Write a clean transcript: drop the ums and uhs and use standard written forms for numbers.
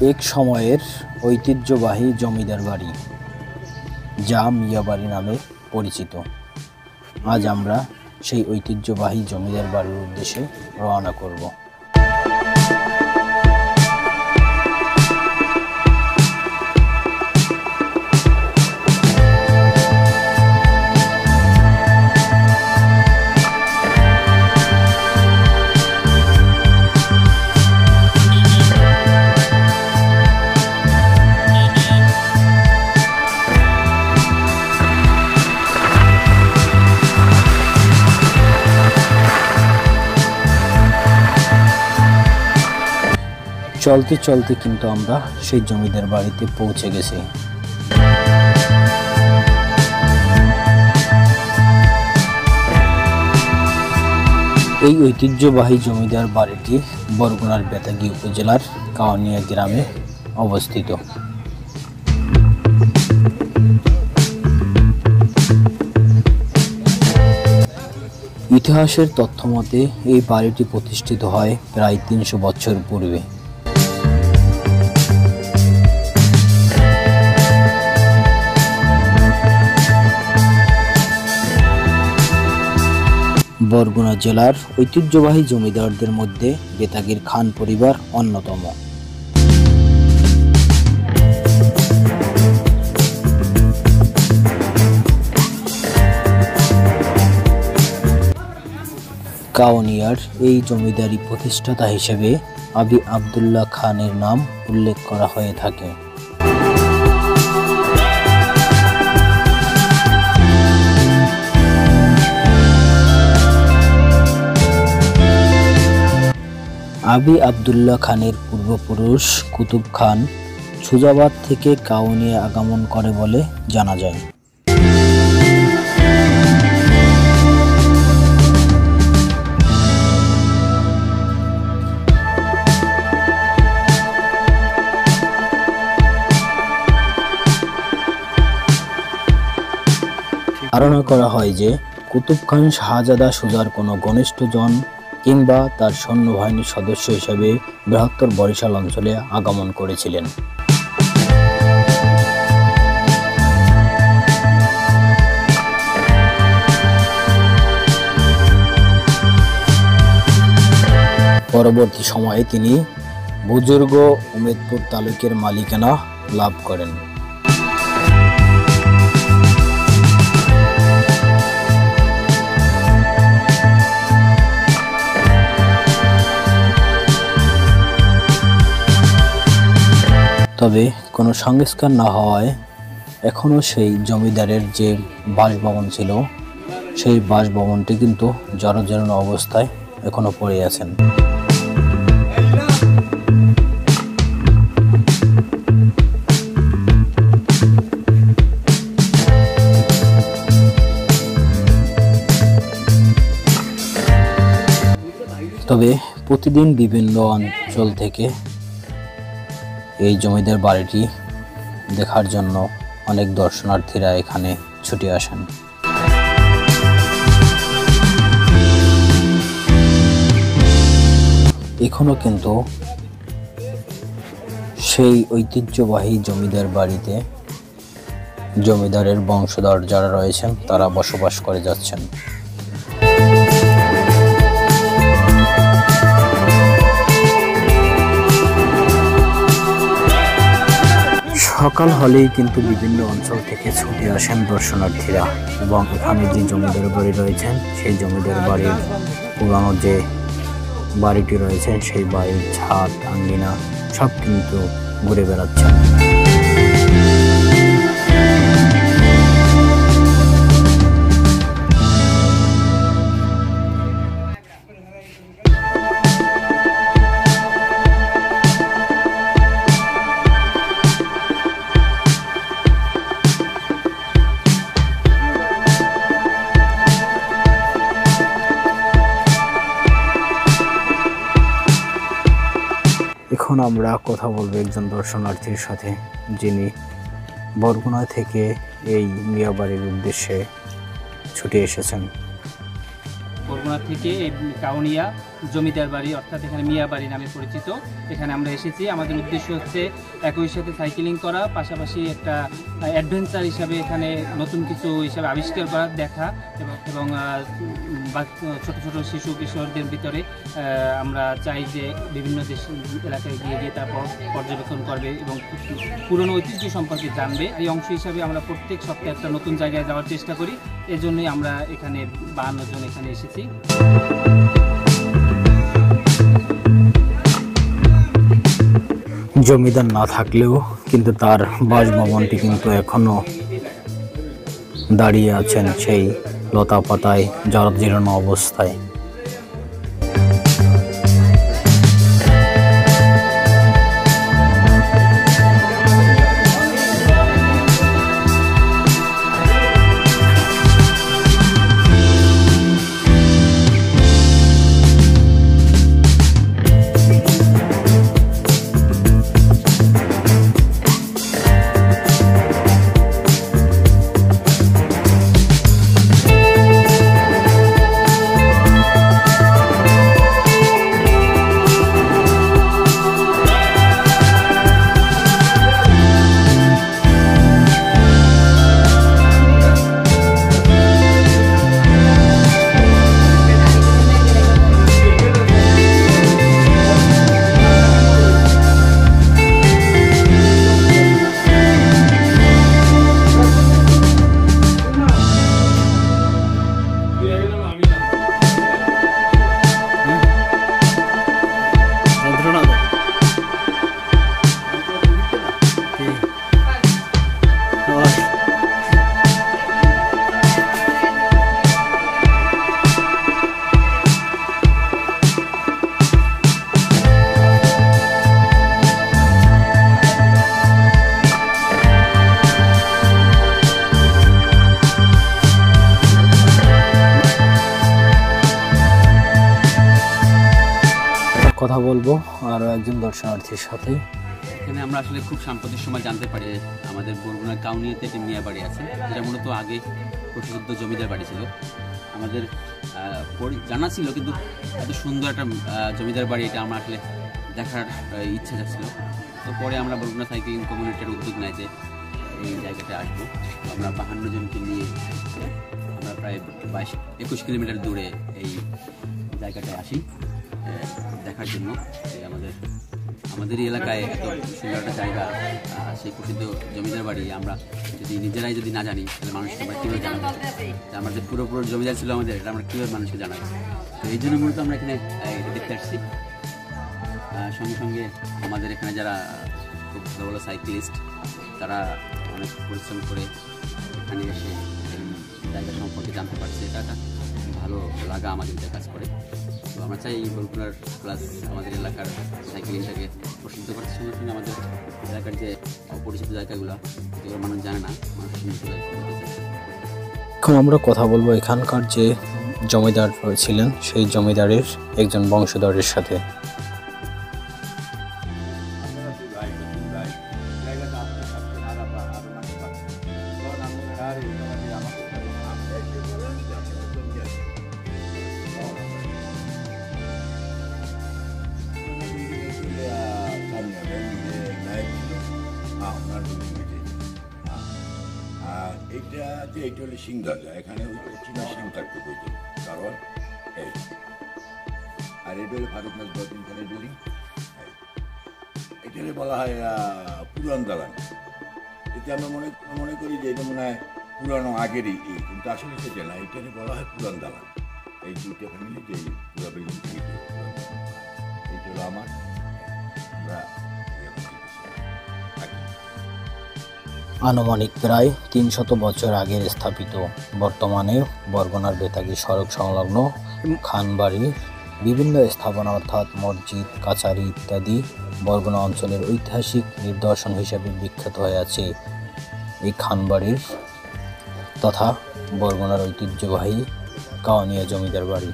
এক সময়ের ঐতিহ্যবাহী জমিদার বাড়ি, যা মিয়াবাড়ি নামে পরিচিত। আজ আমরা সেই ঐতিহ্যবাহী জমিদার বাড়ির উদ্দেশ্যে রওনা করব। চলতে চলতে কিন্তু আমরা সেই জমিদার বাড়িতে পৌঁছে গেছি। এই ঐতিহ্যবাহী জমিদার বাড়িটি বরগুনার বেতাগী উপজেলার কাওনিয়া গ্রামে অবস্থিত। ইতিহাসের তথ্য মতে এই বাড়িটি প্রতিষ্ঠিত হয় প্রায় ৩০০ বছর পূর্বে। বরগুনা জেলার ঐতিহ্যবাহী জমিদারদের মধ্যে বেতাগীর খান পরিবার অন্যতম। কাওনিয়ার এই জমিদারি প্রতিষ্ঠাতা হিসেবে আবি আবদুল্লাহ খানের নাম উল্লেখ করা হয়ে থাকে। আবি আবদুল্লাহ খানের পূর্বপুরুষ কুতুব খান সুজাবাদ থেকে কাওনিয়া আগমন করে বলে জানা যায়। ধারণা করা হয় যে কুতুব খান শাহজাদা সুজার কোনো ঘনিষ্ঠজন কিংবা তার সৈন্যবাহিনীর সদস্য হিসেবে বৃহত্তর বরিশাল অঞ্চলে আগমন করেছিলেন। পরবর্তী সময়ে তিনি বুজুর্গ উমেদপুর তালুকের মালিকানা লাভ করেন। তবে কোনো সংস্কার না হওয়ায় এখনও সেই জমিদারের যে বাসভবন ছিল সেই বাসভবনটি কিন্তু জরাজীর্ণ অবস্থায় এখনো পড়ে আছেন। তবে প্রতিদিন বিভিন্ন অঞ্চল থেকে এই জমিদার বাড়িটি দেখার জন্য অনেক দর্শনার্থীরা এখানে ছুটে আসেন। এখনো কিন্তু সেই ঐতিহ্যবাহী জমিদার বাড়িতে জমিদারের বংশধর যারা রয়েছেন তারা বসবাস করে যাচ্ছেন। সকাল হলেই কিন্তু বিভিন্ন অঞ্চল থেকে ছুটে আসেন দর্শনার্থীরা এবং এখানে যে জমিদার বাড়ি রয়েছেন সেই জমিদার বাড়ির পুরানো যে বাড়িটি রয়েছে সেই বাড়ির ছাদ আঙ্গিনা সব কিন্তু ঘুরে বেড়াচ্ছেন। এখন আমরা কথা বলবো একজন দর্শনার্থীর সাথে, যিনি বরগুনা থেকে এই মিয়াবাড়ির উদ্দেশ্যে ছুটে এসেছেন। বরগুনা থেকে কাউনিয়া জমিদার বাড়ি, অর্থাৎ এখানে মিয়া বাড়ি নামে পরিচিত। এখানে আমরা এসেছি, আমাদের উদ্দেশ্য হচ্ছে একই সাথে সাইকেলিং করা, পাশাপাশি একটা অ্যাডভেঞ্চার হিসাবে এখানে নতুন কিছু হিসাবে আবিষ্কার করা, দেখা এবং ছোট ছোট শিশু কিশোরদের ভিতরে আমরা চাই যে বিভিন্ন দেশ এলাকায় গিয়ে গিয়ে তারপর পর্যবেক্ষণ করবে এবং পুরনো ঐতিহ্য সম্পর্কে জানবে। এই অংশ হিসাবে আমরা প্রত্যেক সপ্তাহে একটা নতুন জায়গায় যাওয়ার চেষ্টা করি। এজন্যই আমরা এখানে 52 জন এখানে এসেছি। জমিদার না থাকলেও কিন্তু তার বাসভবনটি কিন্তু এখনো দাঁড়িয়ে আছেন সেই লতা পাতায় জরাজীর্ণ অবস্থায়। কথা বলবো আরো একজন দর্শনার্থীর সাথে। এখানে আমরা আসলে খুব সাম্প্রতিক সময় জানতে পারি আমাদের বরগুনার কাউনিয়াতে একটি মিয়া বাড়ি আছে, যেটা মূলত আগে প্রসিদ্ধ জমিদার বাড়ি ছিল। আমাদের জানা ছিল, কিন্তু এত সুন্দর একটা জমিদার বাড়ি এটা আমরা আসলে দেখার ইচ্ছা যাচ্ছিল। তো পরে আমরা বরগুনা সাইক্লিং কমিউনিটির উদ্যোগ নেয় যে এই জায়গাতে আসবো। আমরা 52 জনকে নিয়ে আমরা প্রায় 22-21 কিলোমিটার দূরে এই জায়গাটায় আসি দেখার জন্য। আমাদের এলাকায় এত সুন্দর একটা জায়গা, সেই প্রসিদ্ধ জমিদার বাড়ি আমরা নিজেরাই যদি না জানি, তাহলে মানুষকে আমরা কীভাবে জানাবো যে আমাদের পুরো জমিদার ছিল আমাদের, এটা আমরা কীভাবে মানুষকে জানাবো। তো এই জন্য মূলত আমরা এখানে দেখতে আসছি। সঙ্গে সঙ্গে আমাদের এখানে যারা খুব ভালো ভালো সাইক্লিস্ট, তারা অনেক পরিশ্রম করে এখানে এসে এই জায়গা সম্পর্কে জানতে পারছে। এটা একটা ভালো লাগা আমাদের কাজ করে। তো আমরা চাই এই বরগুনার প্লাস আমাদের এলাকার সাইক্লিংটাকে প্রসিদ্ধ করার সঙ্গে সঙ্গে আমাদের এলাকার যে অপরিচিত জায়গাগুলো, যেগুলো মানুষ জানে না, মানুষ এখন আমরা কথা বলবো এখানকার যে জমিদার ছিলেন সেই জমিদারের একজন বংশধরের সাথে। এইটা হলো সিং রাজা, এখানে চীনা সিং থাকতে বইতে, কারণ এই আর এটা হলো ফারুক নাজবুদ্দিন খানের বিল্ডিং। এটাকে বলা হয় পুরান দালান। এতে আমরা মনে করি যে এটা মনে হয় পুরানো আগেরই, কিন্তু আসলে সেটা না, এটাকে বলা হয় পুরান দালান। এই দুইটা ফ্যামিলি যে পুরা বিল্ডিং থেকে এইটা হলো আমার, আমরা আনুমানিক প্রায় 300 বছর আগের স্থাপিত বর্তমানে বরগুনার বেতাগী সড়ক সংলগ্ন খানবাড়ির বিভিন্ন স্থাপনা অর্থাৎ মসজিদ, কাচারি ইত্যাদি বরগুনা অঞ্চলের ঐতিহাসিক নিদর্শন হিসেবে বিখ্যাত হয়ে আছে এই খানবাড়ির তথা বরগুনার ঐতিহ্যবাহী কাউনিয়া জমিদার বাড়ি।